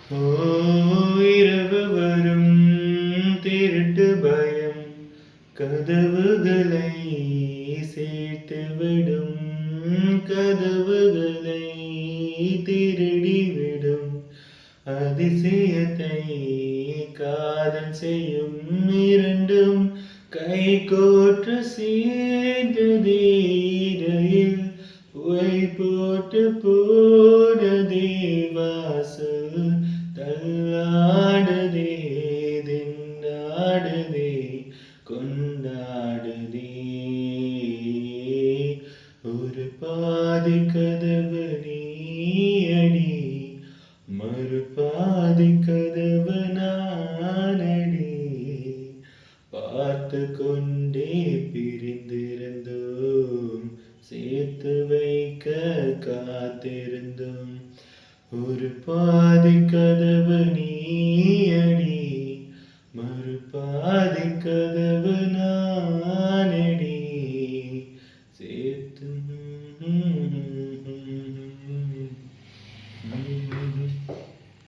ஓ இரவு வரும் திருட்டு பயம் கதவுகளை சேர்த்துவிடும், கதவுகளை திருடிவிடும். அதிசயத்தை காதல் செய்யும் இரண்டும் கைகோற்று சேர்ந்ததே, இடையில் உவை போட்டு போனதே, வாசல் தள்ளாடுதே, திண்டாடுதே, கொண்டாடுதே. ஒரு பாதி கதவு நீயடி, மறுபாதி கதவு நானடி. பார்த்து கொண்டே பிரிந்திருந்தோம், சேர்த்து வைக்க காத்திருந்தோம். ஒரு பாதி கதவு